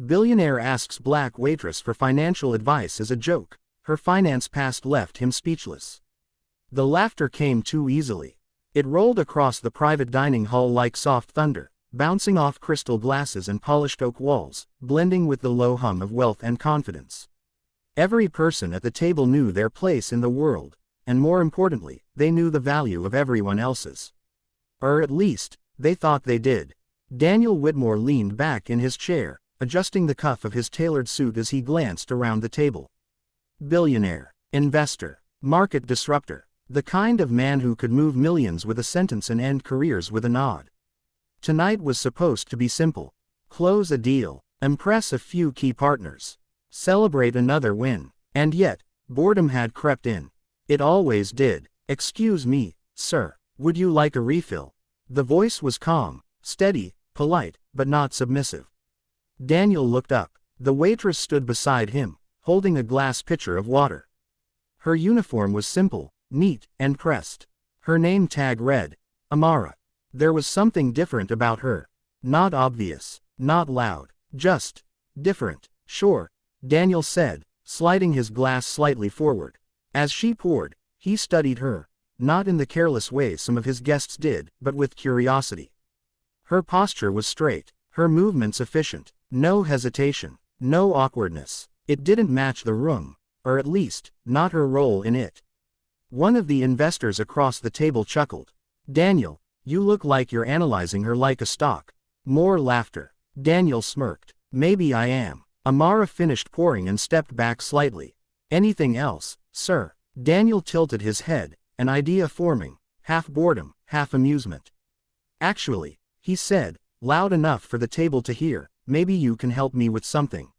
Billionaire asks black waitress for financial advice as a joke. Her finance past left him speechless. The laughter came too easily. It rolled across the private dining hall like soft thunder, bouncing off crystal glasses and polished oak walls, blending with the low hum of wealth and confidence. Every person at the table knew their place in the world, and more importantly, they knew the value of everyone else's. Or at least, they thought they did. Daniel Whitmore leaned back in his chair, adjusting the cuff of his tailored suit as he glanced around the table. Billionaire, investor, market disruptor, the kind of man who could move millions with a sentence and end careers with a nod. Tonight was supposed to be simple. Close a deal, impress a few key partners, celebrate another win. And yet, boredom had crept in. It always did. "Excuse me, sir, would you like a refill?" The voice was calm, steady, polite, but not submissive. Daniel looked up. The waitress stood beside him, holding a glass pitcher of water. Her uniform was simple, neat, and pressed. Her name tag read, Amara. There was something different about her. Not obvious, not loud, just different. "Sure," Daniel said, sliding his glass slightly forward. As she poured, he studied her, not in the careless way some of his guests did, but with curiosity. Her posture was straight, her movements efficient, no hesitation, no awkwardness. It didn't match the room, or at least, not her role in it. One of the investors across the table chuckled. "Daniel, you look like you're analyzing her like a stock." More laughter. Daniel smirked. "Maybe I am." Amara finished pouring and stepped back slightly. "Anything else, sir?" Daniel tilted his head, an idea forming, half boredom, half amusement. "Actually," he said, loud enough for the table to hear, "maybe you can help me with something."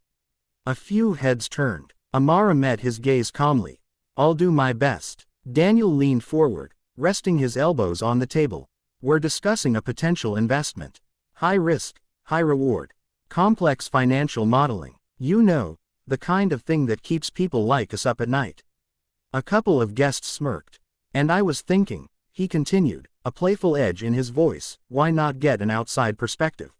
A few heads turned. Amara met his gaze calmly. "I'll do my best." Daniel leaned forward, resting his elbows on the table. "We're discussing a potential investment. High risk, high reward. Complex financial modeling. You know, the kind of thing that keeps people like us up at night." A couple of guests smirked. "And I was thinking," he continued, a playful edge in his voice, "why not get an outside perspective?"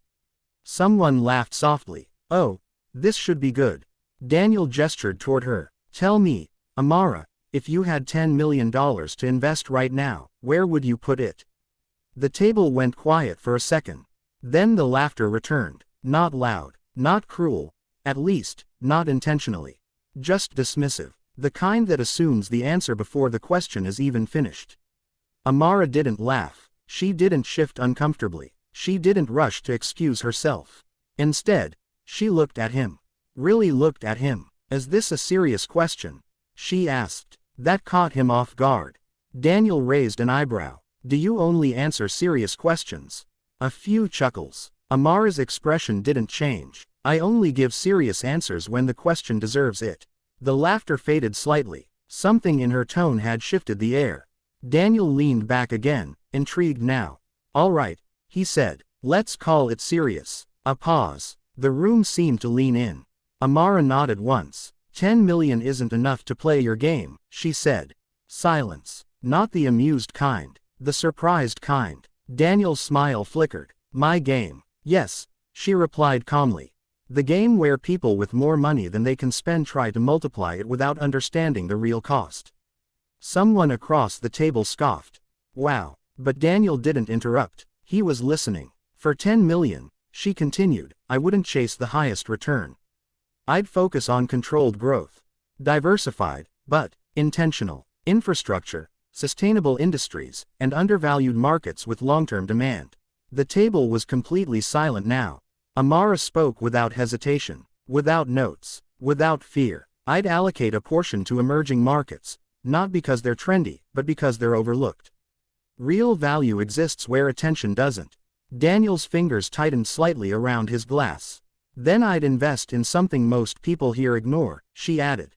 Someone laughed softly. "Oh, this should be good." Daniel gestured toward her. "Tell me, Amara, if you had $10 million to invest right now, where would you put it?" The table went quiet for a second. Then the laughter returned. Not loud, not cruel, at least, not intentionally. Just dismissive. The kind that assumes the answer before the question is even finished. Amara didn't laugh. She didn't shift uncomfortably. She didn't rush to excuse herself. Instead, she looked at him. Really looked at him. "Is this a serious question?" she asked. That caught him off guard. Daniel raised an eyebrow. "Do you only answer serious questions?" A few chuckles. Amara's expression didn't change. "I only give serious answers when the question deserves it." The laughter faded slightly. Something in her tone had shifted the air. Daniel leaned back again, intrigued now. "All right," he said. "Let's call it serious." A pause. The room seemed to lean in. Amara nodded once. $10 million isn't enough to play your game," she said. Silence. Not the amused kind. The surprised kind. Daniel's smile flickered. "My game." "Yes," she replied calmly. "The game where people with more money than they can spend try to multiply it without understanding the real cost." Someone across the table scoffed. "Wow." But Daniel didn't interrupt. He was listening. "For $10 million, she continued, "I wouldn't chase the highest return. I'd focus on controlled growth. Diversified, but intentional. Infrastructure, sustainable industries, and undervalued markets with long-term demand." The table was completely silent now. Amara spoke without hesitation, without notes, without fear. "I'd allocate a portion to emerging markets, not because they're trendy, but because they're overlooked. Real value exists where attention doesn't." Daniel's fingers tightened slightly around his glass. "Then I'd invest in something most people here ignore," she added.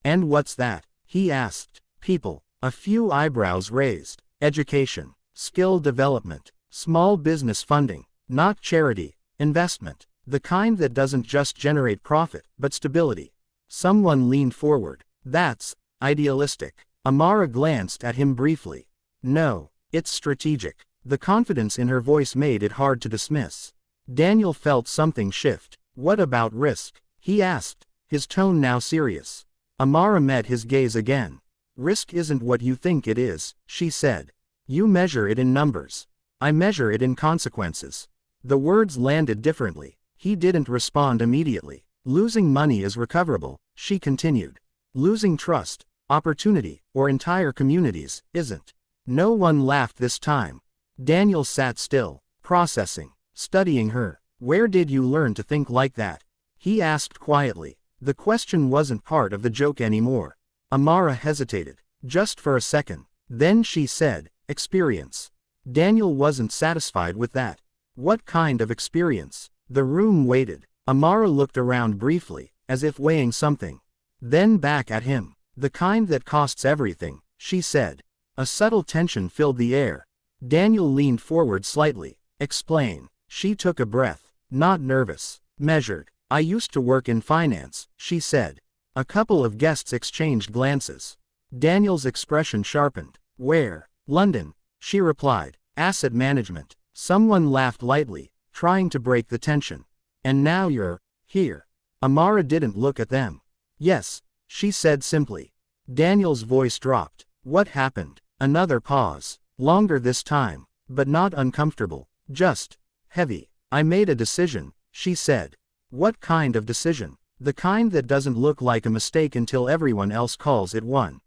"And what's that?" he asked. "People." A few eyebrows raised. "Education, skill development, small business funding, not charity, investment. The kind that doesn't just generate profit, but stability." Someone leaned forward. "That's idealistic." Amara glanced at him briefly. "No, it's strategic." The confidence in her voice made it hard to dismiss. Daniel felt something shift. What about risk? He asked, his tone now serious. Amara met his gaze again. Risk isn't what you think it is, she said. You measure it in numbers. I measure it in consequences. The words landed differently. He didn't respond immediately. Losing money is recoverable, she continued. Losing trust, opportunity, or entire communities, isn't. No one laughed this time. Daniel sat still, processing, studying her. Where did you learn to think like that? He asked quietly. The question wasn't part of the joke anymore. Amara hesitated, just for a second. Then she said, experience. Daniel wasn't satisfied with that. What kind of experience? The room waited. Amara looked around briefly, as if weighing something. Then back at him. The kind that costs everything, she said. A subtle tension filled the air. Daniel leaned forward slightly. Explain. She took a breath. Not nervous. Measured. I used to work in finance, she said. A couple of guests exchanged glances. Daniel's expression sharpened. Where? London, she replied. Asset management. Someone laughed lightly, trying to break the tension. And now you're here. Amara didn't look at them. Yes, she said simply. Daniel's voice dropped. What happened? Another pause. Longer this time, but not uncomfortable, just heavy. I made a decision, she said. What kind of decision? The kind that doesn't look like a mistake until everyone else calls it one.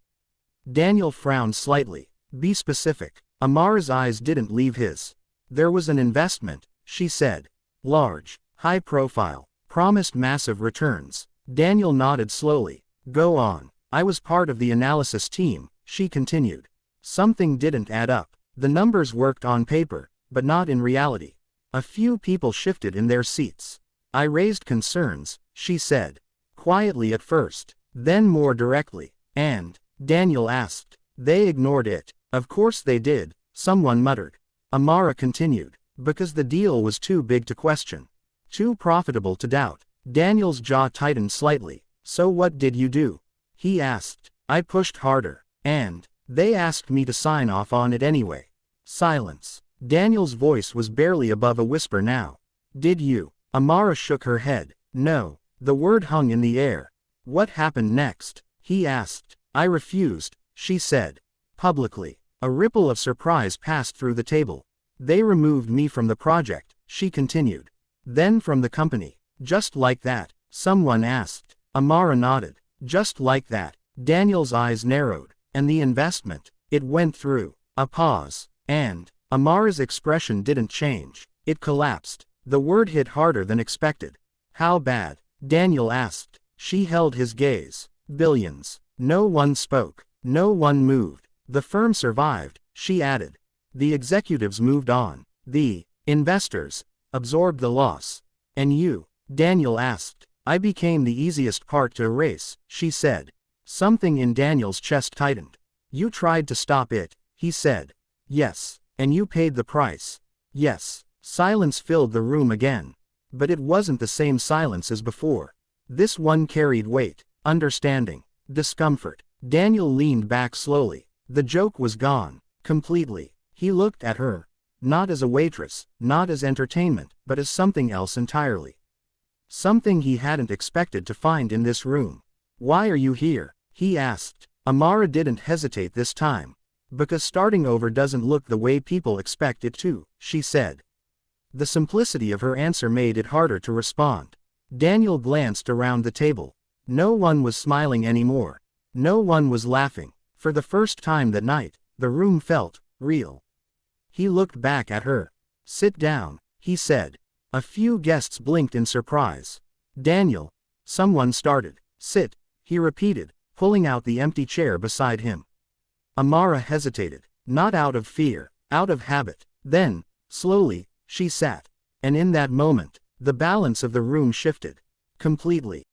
Daniel frowned slightly. Be specific. Amara's eyes didn't leave his. There was an investment, she said. Large, high profile, promised massive returns. Daniel nodded slowly. Go on. I was part of the analysis team, she continued. Something didn't add up. The numbers worked on paper, but not in reality. A few people shifted in their seats. I raised concerns, she said. Quietly at first, then more directly. And, Daniel asked. They ignored it. Of course they did, someone muttered. Amara continued. Because the deal was too big to question. Too profitable to doubt. Daniel's jaw tightened slightly. So what did you do? He asked. I pushed harder. And, they asked me to sign off on it anyway. Silence. Daniel's voice was barely above a whisper now. Did you? Amara shook her head. No. The word hung in the air. What happened next? He asked. I refused, she said. Publicly. A ripple of surprise passed through the table. They removed me from the project, she continued. Then from the company. Just like that, someone asked. Amara nodded. Just like that. Daniel's eyes narrowed. And the investment? It went through. A pause. And, Amara's expression didn't change. It collapsed. The word hit harder than expected. How bad? Daniel asked. She held his gaze. Billions. No one spoke. No one moved. The firm survived, she added. The executives moved on. The investors absorbed the loss. And you? Daniel asked. I became the easiest part to erase, she said. Something in Daniel's chest tightened. You tried to stop it, he said. Yes. And you paid the price. Yes. Silence filled the room again. But it wasn't the same silence as before. This one carried weight, understanding, discomfort. Daniel leaned back slowly. The joke was gone. Completely. He looked at her. Not as a waitress, not as entertainment, but as something else entirely. Something he hadn't expected to find in this room. Why are you here? He asked. Amara didn't hesitate this time. Because starting over doesn't look the way people expect it to, she said. The simplicity of her answer made it harder to respond. Daniel glanced around the table. No one was smiling anymore. No one was laughing. For the first time that night, the room felt real. He looked back at her. Sit down, he said. A few guests blinked in surprise. Daniel. Someone started. Sit, he repeated, pulling out the empty chair beside him. Amara hesitated. Not out of fear, out of habit. Then, slowly, she sat. And in that moment, the balance of the room shifted. Completely.